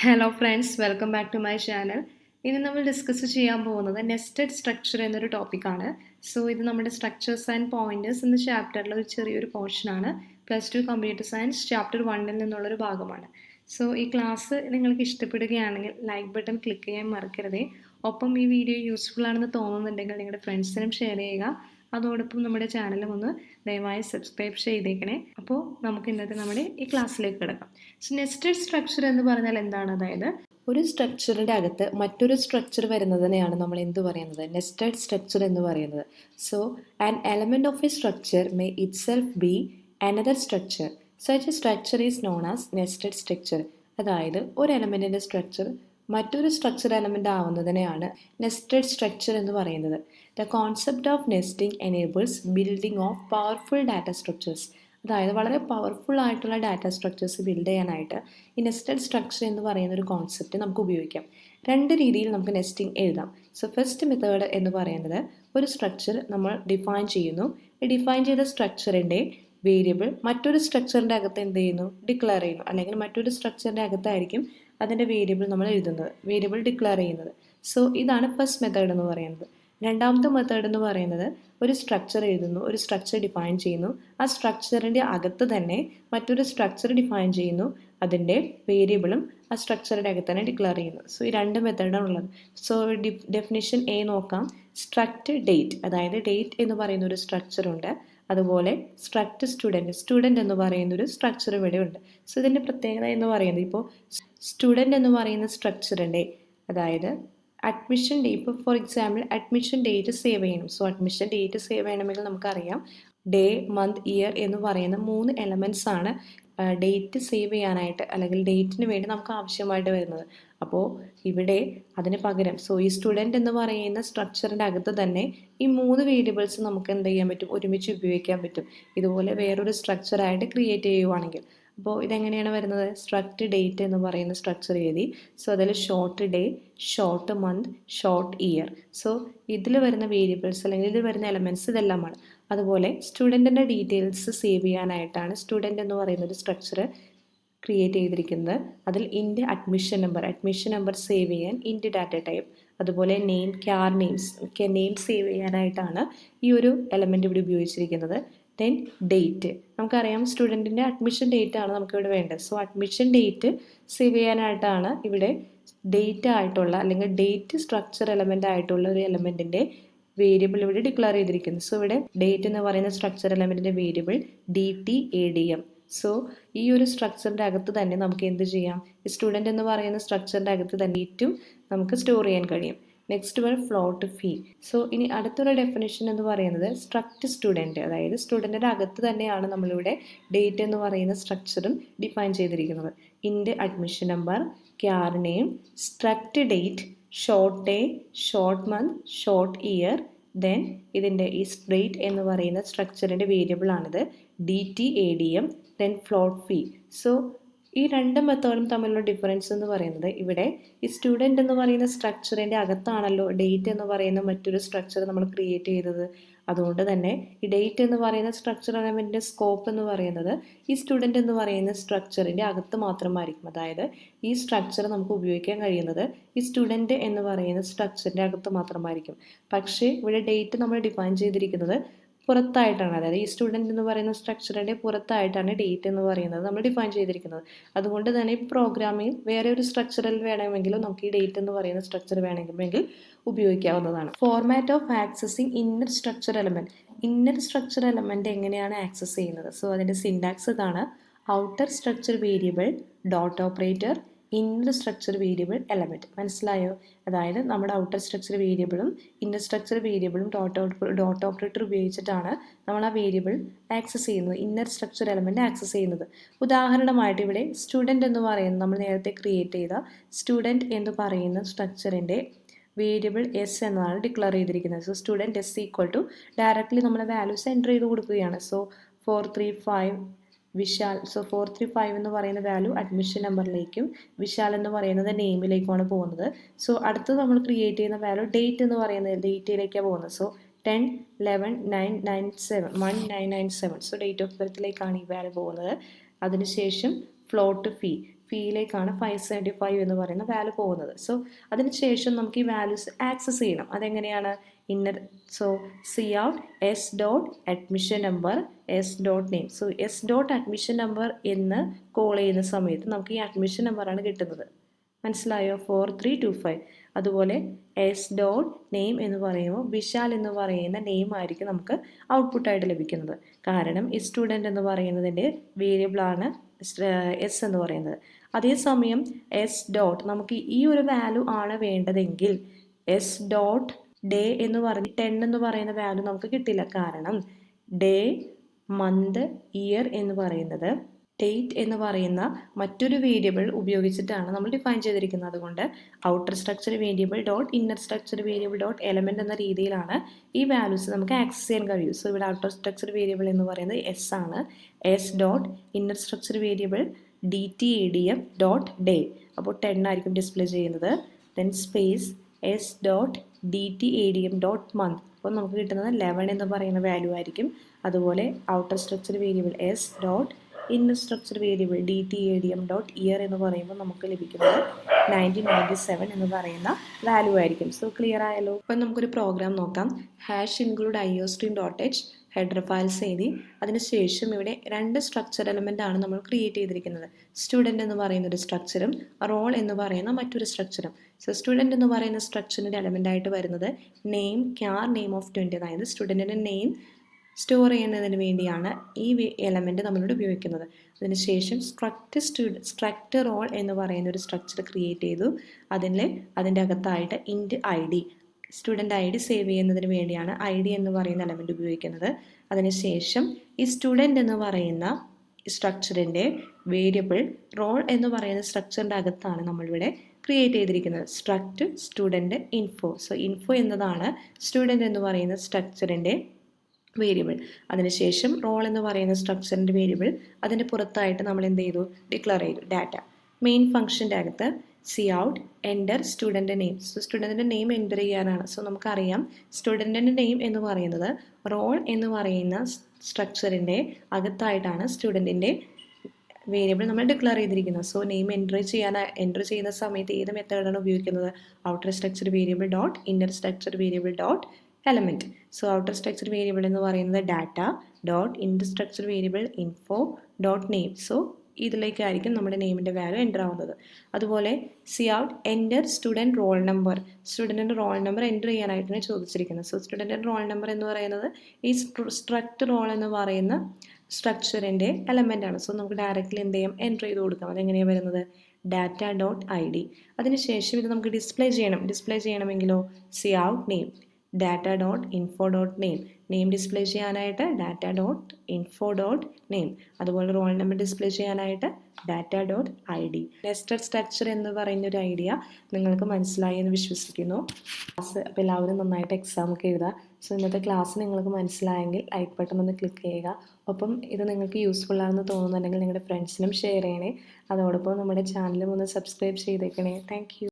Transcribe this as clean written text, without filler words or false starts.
Hello friends, welcome back to my channel. ഇനി നമ്മൾ discuss ചെയ്യാൻ പോകുന്നത് നെസ്റ്റഡ് സ്ട്രക്ചർ എന്നൊരു ടോപ്പിക്കാണ്. സോ ഇത് നമ്മുടെ സ്ട്രക്ചേഴ്സ് ആൻഡ് പോയിന്റേഴ്സ് എന്ന ചാപ്റ്ററിലെ ഒരു ചെറിയൊരു പോർഷനാണ്. +2 കമ്പ്യൂട്ടർ സയൻസ് ചാപ്റ്റർ 1ൽ നിന്നുള്ളൊരു ഭാഗമാണ്. സോ ഈ ക്ലാസ് നിങ്ങൾക്ക് ഇഷ്ടപ്പെടുകയാണെങ്കിൽ ലൈക്ക് ബട്ടൺ ക്ലിക്ക് ചെയ്യാൻ മറക്കരുതേ. ഒപ്പം ഈ വീഡിയോ യൂസ്ഫുൾ ആണെന്ന് തോന്നുന്നുണ്ടെങ്കിൽ നിങ്ങളുടെ ഫ്രണ്ട്സിനും ഷെയർ ചെയ്യുക. അതോടൊപ്പം നമ്മുടെ ചാനലും ഒന്ന് ദയവായി സബ്സ്ക്രൈബ് ചെയ്തേക്കണേ. അപ്പോൾ നമുക്ക് ഇന്നത്തെ നമ്മുടെ ഈ ക്ലാസ്സിലേക്ക് കിടക്കാം. സോ നെസ്റ്റഡ് സ്ട്രക്ചർ എന്ന് പറഞ്ഞാൽ എന്താണ്? അതായത് ഒരു സ്ട്രക്ചറിൻ്റെ അകത്ത് മറ്റൊരു സ്ട്രക്ചർ വരുന്നതിനെയാണ് നമ്മൾ എന്ത് പറയുന്നത്? നെസ്റ്റഡ് സ്ട്രക്ചർ എന്ന് പറയുന്നത്. So an element of A structure may itself B another structure. Such A structure is known as nested structure. അതായത് ഒരു എലമെൻറ്റിൻ്റെ സ്ട്രക്ചർ മറ്റൊരു സ്ട്രക്ചർ എലമെൻ്റ് ആവുന്നതിനെയാണ് നെസ്റ്റഡ് സ്ട്രക്ചർ എന്ന് പറയുന്നത്. The concept of nesting enables building of powerful data structures. അതായത് വളരെ powerful ആയിട്ടുള്ള data structures build ചെയ്യാനായിട്ട് ഈ നെസ്റ്റഡ് സ്ട്രക്ചർ എന്ന് പറയുന്ന ഒരു കോൺസെപ്റ്റ് നമുക്ക് ഉപയോഗിക്കാം. രണ്ട് രീതിയിൽ നമുക്ക് നെസ്റ്റിംഗ് എഴുതാം. സോ ഫസ്റ്റ് മെത്തേഡ് എന്ന് പറയുന്നത് ഒരു സ്ട്രക്ചർ നമ്മൾ ഡിഫൈൻ ചെയ്യുന്നു. ഈ ഡിഫൈൻ ചെയ്ത സ്ട്രക്ചറിൻ്റെ വേരിയബിൾ മറ്റൊരു സ്ട്രക്ചറിൻ്റെ അകത്ത് എന്ത് ചെയ്യുന്നു? ഡിക്ലെയർ ചെയ്യുന്നു. അല്ലെങ്കിൽ മറ്റൊരു സ്ട്രക്ചറിൻ്റെ അകത്തായിരിക്കും അതിൻ്റെ വേരിയബിൾ നമ്മൾ എഴുതുന്നത്, വേരിയബിൾ ഡിക്ലെയർ ചെയ്യുന്നത്. സോ ഇതാണ് ഫസ്റ്റ് മെത്തേഡ് എന്ന് പറയുന്നത്. രണ്ടാമത്തെ മെത്തേഡ് എന്ന് പറയുന്നത് ഒരു സ്ട്രക്ചർ എഴുതുന്നു, ഒരു സ്ട്രക്ചർ ഡിഫൈൻ ചെയ്യുന്നു, ആ സ്ട്രക്ചറിൻ്റെ അകത്ത് തന്നെ മറ്റൊരു സ്ട്രക്ചർ ഡിഫൈൻ ചെയ്യുന്നു, അതിൻ്റെ വേരിയബിളും ആ സ്ട്രക്ചറിൻ്റെ അകത്ത് തന്നെ ഡിക്ലെയർ ചെയ്യുന്നു. സോ ഈ രണ്ട് മെത്തേഡാണ് ഉള്ളത്. സോ ഡെഫിനിഷൻ എ നോക്കാം. സ്ട്രക്ട് ഡേറ്റ്, അതായത് ഡേറ്റ് എന്ന് പറയുന്ന ഒരു സ്ട്രക്ചറുണ്ട്. അതുപോലെ സ്ട്രക്ട് സ്റ്റുഡൻറ്റ് എന്ന് പറയുന്ന ഒരു സ്ട്രക്ചർ ഇവിടെ ഉണ്ട്. സോ ഇതിൻ്റെ പ്രത്യേകത എന്ന് പറയുന്നത്, ഇപ്പോൾ സ്റ്റുഡൻറ്റ് എന്ന് പറയുന്ന സ്ട്രക്ചറിൻ്റെ അതായത് അഡ്മിഷൻ ഡേറ്റ്, ഇപ്പോൾ for example admission date save ചെയ്യണം. സോ അഡ്മിഷൻ ഡേറ്റ് സേവ് ചെയ്യണമെങ്കിൽ നമുക്കറിയാം ഡേ, മന്ത്, ഇയർ എന്ന് പറയുന്ന 3 എലമെൻറ്റ്സ് ആണ് ഡേറ്റ് സേവ് ചെയ്യാനായിട്ട് അല്ലെങ്കിൽ ഡേറ്റിന് വേണ്ടി നമുക്ക് ആവശ്യമായിട്ട് വരുന്നത്. അപ്പോൾ ഇവിടെ അതിന് പകരം ഈ സ്റ്റുഡൻറ്റ് എന്ന് പറയുന്ന സ്ട്രക്ചറിൻ്റെ അകത്ത് തന്നെ ഈ 3 വേരിയബിൾസ് നമുക്ക് എന്ത് ചെയ്യാൻ പറ്റും? ഒരുമിച്ച് ഉപയോഗിക്കാൻ പറ്റും. ഇതുപോലെ വേറൊരു സ്ട്രക്ചറായിട്ട് ക്രിയേറ്റ് ചെയ്യുവാണെങ്കിൽ. അപ്പോൾ ഇതെങ്ങനെയാണ് വരുന്നത്? സ്ട്രക്ട് ഡേറ്റ് എന്ന് പറയുന്ന സ്ട്രക്ചർ എഴുതി. സോ അതിൽ short day, short month, short year. So ഇതിൽ വരുന്ന വേരിയബിൾസ് അല്ലെങ്കിൽ ഇതിൽ വരുന്ന എലമെൻറ്റ്സ് ഇതെല്ലാമാണ്. അതുപോലെ സ്റ്റുഡൻറ്റിൻ്റെ ഡീറ്റെയിൽസ് സേവ് ചെയ്യാനായിട്ടാണ് സ്റ്റുഡൻറ്റ് എന്ന് പറയുന്ന ഒരു സ്ട്രക്ചർ ക്രിയേറ്റ് ചെയ്തിരിക്കുന്നത്. അതിൽ ഇൻറ്റ് അഡ്മിഷൻ നമ്പർ സേവ് ചെയ്യാൻ ഇൻറ്റ് ഡാറ്റ ടൈപ്പ്, അതുപോലെ നെയിം, ക്യാർ നെയിം സേവ് ചെയ്യാനായിട്ടാണ് ഈ ഒരു എലമെൻറ്റ് ഇവിടെ ഉപയോഗിച്ചിരിക്കുന്നത്. ദെൻ ഡേറ്റ്, നമുക്കറിയാം സ്റ്റുഡൻറ്റിൻ്റെ അഡ്മിഷൻ ഡേറ്റ് ആണ് നമുക്കിവിടെ വേണ്ടത്. സോ അഡ്മിഷൻ ഡേറ്റ് സേവ് ചെയ്യാനായിട്ടാണ് ഇവിടെ ഡേറ്റ് ആയിട്ടുള്ള അല്ലെങ്കിൽ ഡേറ്റ് സ്ട്രക്ചർ എലമെൻ്റ് ആയിട്ടുള്ള ഒരു എലമെൻറ്റിൻ്റെ വേരിയബിൾ ഇവിടെ ഡിക്ലെയർ ചെയ്തിരിക്കുന്നത്. സോ ഇവിടെ ഡേറ്റ് എന്ന് പറയുന്ന സ്ട്രക്ചർ എലമെൻറ്റിൻ്റെ വേരിയബിൾ DTADM. സോ ഈ ഒരു സ്ട്രക്ചറിൻ്റെ അകത്ത് തന്നെ നമുക്ക് എന്ത് ചെയ്യാം? സ്റ്റുഡൻറ്റ് എന്ന് പറയുന്ന സ്ട്രക്ചറിൻ്റെ അകത്ത് തന്നെ ഡേറ്റും നമുക്ക് സ്റ്റോർ ചെയ്യാൻ കഴിയും. Next one float fee. So ഇനി അടുത്തൊരു ഡെഫിനിഷൻ എന്ന് പറയുന്നത് സ്ട്രക്ട് സ്റ്റുഡൻറ്റ്, അതായത് സ്റ്റുഡൻറ്റിൻ്റെ അകത്ത് തന്നെയാണ് നമ്മളിവിടെ ഡേറ്റ് എന്ന് പറയുന്ന സ്ട്രക്ചറും ഡിഫൈൻ ചെയ്തിരിക്കുന്നത്. Int admission number, char name, struct date, short day, short month, short year. Then ഇതിൻ്റെ ഈ ഡേറ്റ് എന്ന് പറയുന്ന സ്ട്രക്ചറിൻ്റെ വേരിയബിൾ ആണിത് DTADM. Then float fee. So ഈ രണ്ട് മെത്തേഡും തമ്മിലുള്ള ഡിഫറൻസ് എന്ന് പറയുന്നത്, ഇവിടെ ഈ സ്റ്റുഡൻറ്റ് എന്ന് പറയുന്ന സ്ട്രക്ചറിൻ്റെ അകത്താണല്ലോ ഡേറ്റ് എന്ന് പറയുന്ന മറ്റൊരു സ്ട്രക്ചർ നമ്മൾ ക്രിയേറ്റ് ചെയ്തത്. അതുകൊണ്ട് തന്നെ ഈ ഡേറ്റ് എന്ന് പറയുന്ന സ്ട്രക്ചർ എലമെൻറ്റിൻ്റെ സ്കോപ്പ് എന്ന് പറയുന്നത് ഈ സ്റ്റുഡൻറ്റ് എന്ന് പറയുന്ന സ്ട്രക്ചറിൻ്റെ അകത്ത് മാത്രമായിരിക്കും. അതായത് ഈ സ്ട്രക്ചർ നമുക്ക് ഉപയോഗിക്കാൻ കഴിയുന്നത് ഈ സ്റ്റുഡൻറ്റ് എന്ന് പറയുന്ന സ്ട്രക്ചറിൻ്റെ അകത്ത് മാത്രമായിരിക്കും. പക്ഷേ ഇവിടെ ഡേറ്റ് നമ്മൾ ഡിഫൈൻ ചെയ്തിരിക്കുന്നത് പുറത്തായിട്ടാണ്. അതായത് ഈ സ്റ്റുഡൻറ്റ് എന്ന് പറയുന്ന സ്ട്രക്ചറിൻ്റെ പുറത്തായിട്ടാണ് ഡേറ്റ് എന്ന് പറയുന്നത് നമ്മൾ ഡിഫൈൻ ചെയ്തിരിക്കുന്നത്. അതുകൊണ്ട് തന്നെ ഈ പ്രോഗ്രാമിൽ വേറെ ഒരു സ്ട്രക്ചറിൽ വേണമെങ്കിലും നമുക്ക് ഈ ഡേറ്റ് എന്ന് പറയുന്ന സ്ട്രക്ചർ വേണമെങ്കിൽ ഉപയോഗിക്കാവുന്നതാണ്. Format of accessing inner structure element. Inner structure element എങ്ങനെയാണ് ആക്സസ് ചെയ്യുന്നത്? സോ അതിൻ്റെ സിൻടാക്സ് ഇതാണ്. Outer structure variable, dot operator, inner structure variable, element. മനസ്സിലായോ? അതായത് നമ്മുടെ ഔട്ടർ സ്ട്രക്ചർ വേരിയബിളും ഇന്നർ സ്ട്രക്ചർ വേരിയബിളും ഡോട്ട് ഓപ്പറേറ്റർ ഉപയോഗിച്ചിട്ടാണ് നമ്മൾ ആ വേരിയബിൾ ആക്സസ് ചെയ്യുന്നത്, ഇന്നർ സ്ട്രക്ചർ എലമെൻറ്റ് ആക്സസ് ചെയ്യുന്നത്. ഉദാഹരണമായിട്ട് ഇവിടെ സ്റ്റുഡൻറ്റ് എന്ന് പറയുന്നത് നമ്മൾ നേരത്തെ ക്രിയേറ്റ് ചെയ്ത സ്റ്റുഡൻറ്റ് എന്ന് പറയുന്ന സ്ട്രക്ചറിൻ്റെ വേരിയബിൾ S എന്നാണ് ഡിക്ലെയർ ചെയ്തിരിക്കുന്നത്. So student S equal to directly നമ്മൾ വാല്യൂസ് എൻ്റർ ചെയ്ത് കൊടുക്കുകയാണ്. സോ 435 വിശാൽ. സോ 435 എന്ന് പറയുന്ന വാല്യൂ അഡ്മിഷൻ നമ്പറിലേക്കും വിശാൽ എന്ന് പറയുന്നത് നെയിമിലേക്കുമാണ് പോകുന്നത്. സോ അടുത്ത് നമ്മൾ ക്രിയേറ്റ് ചെയ്യുന്ന വാല്യൂ ഡേറ്റ് എന്ന് പറയുന്നത് ഡേറ്റിലേക്കാണ് പോകുന്നത്. സോ 10/11/1997 സോ ഡേറ്റ് ഓഫ് ബർത്തിലേക്കാണ് ഈ വാല്യൂ പോകുന്നത്. അതിനുശേഷം ഫ്ലോട്ട് ഫീ. പിയിലേക്കാണ് 575 എന്ന് പറയുന്ന വാല്യൂ പോകുന്നത്. സോ അതിനുശേഷം നമുക്ക് ഈ വാല്യൂസ് ആക്സസ് ചെയ്യണം. അതെങ്ങനെയാണ്? Inner so C out S dot admission number S dot name. So S dot admission number എന്ന് കോൾ ചെയ്യുന്ന സമയത്ത് നമുക്ക് ഈ അഡ്മിഷൻ നമ്പറാണ് കിട്ടുന്നത്. മനസ്സിലായോ? 4325. അതുപോലെ എസ് ഡോട്ട് നെയിം എന്ന് പറയുമ്പോൾ വിശാൽ എന്ന് പറയുന്ന നെയിം ആയിരിക്കും നമുക്ക് ഔട്ട്പുട്ടായിട്ട് ലഭിക്കുന്നത്. കാരണം ഈ സ്റ്റുഡൻറ്റ് എന്ന് പറയുന്നതിൻ്റെ വേരിയബിളാണ് എസ് എന്ന് പറയുന്നത്. അതേസമയം എസ് ഡോട്ട് നമുക്ക് ഈ ഒരു വാല്യൂ ആണ് വേണ്ടതെങ്കിൽ എസ് ഡോട്ട് ഡേ എന്ന് പറഞ്ഞ് 10 എന്ന് പറയുന്ന വാല്യൂ നമുക്ക് കിട്ടില്ല. കാരണം ഡേ, മന്ത്, ഇയർ എന്ന് പറയുന്നത് ഡേറ്റ് എന്ന് പറയുന്ന മറ്റൊരു വേരിയബിൾ ഉപയോഗിച്ചിട്ടാണ് നമ്മൾ ഡിഫൈൻ ചെയ്തിരിക്കുന്നത്. അതുകൊണ്ട് outer structure variable dot inner structure variable dot element എന്ന രീതിയിലാണ് ഈ വാല്യൂസ് നമുക്ക് ആക്സസ് ചെയ്യാൻ കഴിയും. സോ ഇവിടെ ഔട്ടർ സ്ട്രക്ചർ വേരിയബിൾ എന്ന് പറയുന്നത് എസ് ആണ്. S dot inner structure variable DTADM dot day. അപ്പോൾ 10 ആയിരിക്കും ഡിസ്പ്ലേ ചെയ്യുന്നത്. Then space S dot DTADM dot month. അപ്പോൾ നമുക്ക് കിട്ടുന്നത് 11 എന്ന് പറയുന്ന വാല്യൂ ആയിരിക്കും. അതുപോലെ outer structure variable S dot inner structure variable DTADM dot year എന്ന് പറയുമ്പോൾ നമുക്ക് ലഭിക്കുന്നത് 1997 എന്ന് പറയുന്ന വാല്യൂ ആയിരിക്കും. സോ ക്ലിയർ ആയല്ലോ? ഇപ്പം നമുക്കൊരു പ്രോഗ്രാം നോക്കാം. #include iostream dot H header files എഴുതി അതിനുശേഷം ഇവിടെ 2 സ്ട്രക്ചർ എലമെൻ്റ് ആണ് നമ്മൾ ക്രിയേറ്റ് ചെയ്തിരിക്കുന്നത്. സ്റ്റുഡൻറ്റ് എന്ന് പറയുന്ന ഒരു സ്ട്രക്ചറും റോൾ എന്ന് പറയുന്ന മറ്റൊരു സ്ട്രക്ചറും. സോ സ്റ്റുഡൻറ്റ് എന്ന് പറയുന്ന സ്ട്രക്ചറിൻ്റെ എലമെൻ്റ് ആയിട്ട് വരുന്നത് നെയിം ക്യാർ നെയിം ഓഫ് 20. അതായത് സ്റ്റുഡൻറ്റിൻ്റെ നെയിം സ്റ്റോർ ചെയ്യുന്നതിന് വേണ്ടിയാണ് ഈ എലമെൻറ്റ് നമ്മളിവിടെ ഉപയോഗിക്കുന്നത്. അതിനുശേഷം സ്ട്രക്ട് റോൾ എന്ന് പറയുന്ന ഒരു സ്ട്രക്ചർ ക്രിയേറ്റ് ചെയ്തു. അതിൻ്റെ അകത്തായിട്ട് ഇൻറ്റ് ID സ്റ്റുഡൻറ്റ് ID സേവ് ചെയ്യുന്നതിന് വേണ്ടിയാണ് ID എന്ന് പറയുന്ന എലമെൻറ്റ് ഉപയോഗിക്കുന്നത്. അതിനുശേഷം ഈ സ്റ്റുഡൻറ്റ് എന്ന് പറയുന്ന സ്ട്രക്ചറിൻ്റെ വേരിയബിൾ റോൾ എന്ന് പറയുന്ന സ്ട്രക്ചറിൻ്റെ അകത്താണ് നമ്മളിവിടെ ക്രിയേറ്റ് ചെയ്തിരിക്കുന്നത്. Struct student info. So info എന്നതാണ് സ്റ്റുഡൻറ്റ് എന്ന് പറയുന്ന സ്ട്രക്ചറിൻ്റെ വേരിയബിൾ. അതിനുശേഷം റോൾ എന്ന് പറയുന്ന സ്ട്രക്ചറിൻ്റെ വേരിയബിൾ അതിൻ്റെ പുറത്തായിട്ട് നമ്മൾ എന്ത് ചെയ്തു? ഡിക്ലെയർ ചെയ്തു ഡാറ്റ. മെയിൻ ഫംഗ്ഷൻ്റെ അകത്ത് cout enter student name. So സ്റ്റുഡൻറ്റിൻ്റെ നെയിം എൻ്റർ ചെയ്യാനാണ്. സോ നമുക്കറിയാം സ്റ്റുഡൻറ്റിൻ്റെ നെയിം എന്ന് പറയുന്നത് റോൾ എന്ന് പറയുന്ന സ്ട്രക്ചറിൻ്റെ അകത്തായിട്ടാണ് സ്റ്റുഡൻറ്റിൻ്റെ വേരിയബിൾ നമ്മൾ ഡിക്ലെയർ ചെയ്തിരിക്കുന്നത്. സോ നെയിം എൻ്റർ ചെയ്യുന്ന സമയത്ത് ഏത് മെത്തേഡാണ് ഉപയോഗിക്കുന്നത്? Outer structure variable dot inner structure variable dot element. So outer structure variable എന്ന് പറയുന്നത് data dot inner structure variable info dot name. So ഇതിലേക്കായിരിക്കും നമ്മുടെ നെയിമിൻ്റെ വാല്യൂ എൻ്റർ ആവുന്നത്. അതുപോലെ C out enter student roll number. സ്റ്റുഡൻറ്റിൻ്റെ റോൾ നമ്പർ എൻ്റർ ചെയ്യാനായിട്ടാണ് ചോദിച്ചിരിക്കുന്നത്. സോ സ്റ്റുഡൻറ്റിൻ്റെ റോൾ നമ്പർ എന്ന് പറയുന്നത് ഈ സ്ട്രക്ട് റോൾ എന്ന് പറയുന്ന സ്ട്രക്ചറിൻ്റെ എലമെൻ്റ് ആണ്. സോ നമുക്ക് ഡയറക്റ്റ്ലി എന്ത് ചെയ്യാം? എൻ്റർ ചെയ്ത് കൊടുക്കാം. അതെങ്ങനെയാണ് വരുന്നത്? Data dot ID. അതിനുശേഷം ഇത് നമുക്ക് ഡിസ്പ്ലേ ചെയ്യണമെങ്കിലോ cout name data dot info dot name. Name display ചെയ്യാനായിട്ട് data dot info dot name. അതുപോലെ റോൾ നമ്പർ ഡിസ്പ്ലേ ചെയ്യാനായിട്ട് data dot ID. Nested structure എന്ന് പറയുന്ന ഒരു ഐഡിയ നിങ്ങൾക്ക് മനസ്സിലായി എന്ന് വിശ്വസിക്കുന്നു. അപ്പോൾ എല്ലാവരും നന്നായിട്ട് എക്സാമൊക്കെ എഴുതുക. സോ ഇന്നത്തെ ക്ലാസ് നിങ്ങൾക്ക് മനസ്സിലായെങ്കിൽ ലൈക്ക് ബട്ടൺ ഒന്ന് ക്ലിക്ക് ചെയ്യുക. ഒപ്പം ഇത് നിങ്ങൾക്ക് യൂസ്ഫുൾ ആണെന്ന് തോന്നുന്നുണ്ടെങ്കിൽ നിങ്ങളുടെ ഫ്രണ്ട്സിനും ഷെയർ ചെയ്യണേ. അതോടൊപ്പം നമ്മുടെ ചാനലും ഒന്ന് സബ്സ്ക്രൈബ് ചെയ്തേക്കണേ. Thank you.